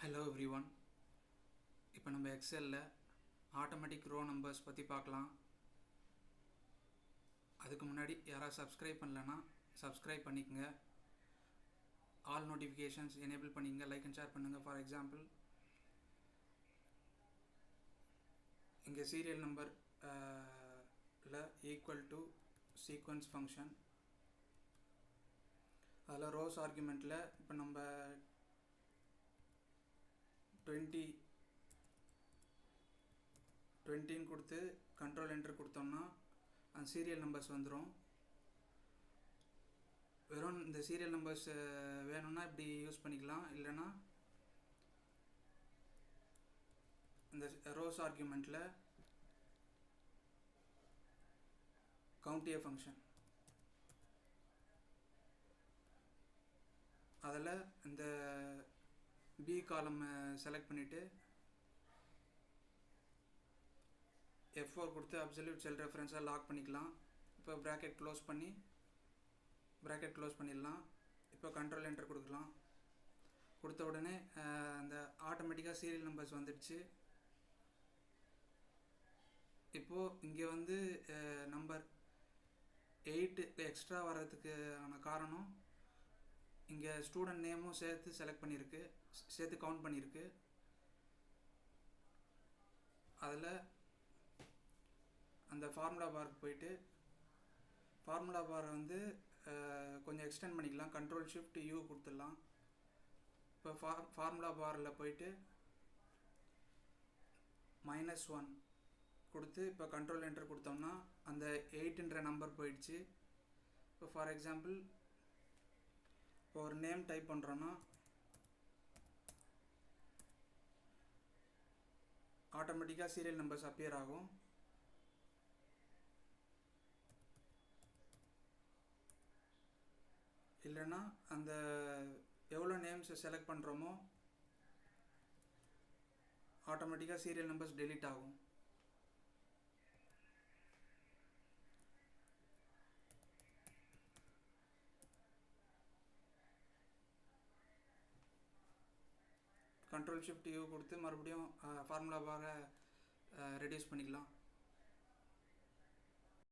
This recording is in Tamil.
Hello every one. இப்போ நம்ம எக்ஸலில் ஆட்டோமேட்டிக் ரோ நம்பர்ஸ் பற்றி பார்க்கலாம். அதுக்கு முன்னாடி யாராவது சப்ஸ்கிரைப் பண்ணலன்னா சப்ஸ்கிரைப் பண்ணிக்கோங்க. ஆல் நோட்டிஃபிகேஷன்ஸ் எனேபிள் பண்ணிக்கங்க. லைக் அண்ட் ஷேர் பண்ணுங்கள். ஃபார் எக்ஸாம்பிள், இங்கே serial number equal to sequence function, அதில் ரோஸ் ஆர்குமெண்ட்டில் இப்போ நம்ம 20 கொடுத்து கண்ட்ரோல் என்டர் கொடுத்தோம்னா அந்த சீரியல் நம்பர்ஸ் வந்துடும். வெறும் இந்த சீரியல் நம்பர்ஸ் வேணும்னா இப்படி யூஸ் பண்ணிக்கலாம். இல்லைன்னா இந்த ரோஸ் ஆர்குமெண்ட்டில் கவுண்டிய ஃபங்க்ஷன், அதில் இந்த பி காலம் செலக்ட் பண்ணிவிட்டு F4 கொடுத்து அப்சல்யூட் செல் ரெஃபரன்ஸாக லாக் பண்ணிக்கலாம். இப்போ ப்ராக்கெட் க்ளோஸ் பண்ணிடலாம். இப்போ கண்ட்ரோல் என்டர் கொடுக்கலாம். கொடுத்த உடனே அந்த ஆட்டோமேட்டிக்காக சீரியல் நம்பர்ஸ் வந்துடுச்சு. இப்போது இங்கே வந்து நம்பர் 8 எக்ஸ்ட்ரா வர்றதுக்கான காரணம், இங்கே ஸ்டூடெண்ட் நேமும் சேர்த்து கவுண்ட் பண்ணியிருக்கு. அதில் அந்த ஃபார்முலா பாருக்கு போயிட்டு ஃபார்முலா பாரை வந்து கொஞ்சம் எக்ஸ்டெண்ட் பண்ணிக்கலாம். கண்ட்ரோல் ஷிஃப்ட் U கொடுத்துடலாம். இப்போ ஃபார்முலா பாரில் போயிட்டு -1 கொடுத்து இப்போ கண்ட்ரோல் என்டர் கொடுத்தோம்னா அந்த 8ன்ற நம்பர் போயிடுச்சு. இப்போ ஃபார் எக்ஸாம்பிள், இப்போ ஒரு நேம் டைப் பண்ணுறோன்னா ஆட்டோமேட்டிக்காக சீரியல் நம்பர்ஸ் அப்பியர் ஆகும். இல்லைன்னா அந்த எவ்வளோ நேம்ஸை செலக்ட் பண்ணுறோமோ ஆட்டோமேட்டிக்காக சீரியல் நம்பர்ஸ் டெலீட் ஆகும். கண்ட்ரோல் ஷிஃப்ட் U கொடுத்து மறுபடியும் ஃபார்முலா பாரை ரெடியூஸ் பண்ணிக்கலாம்.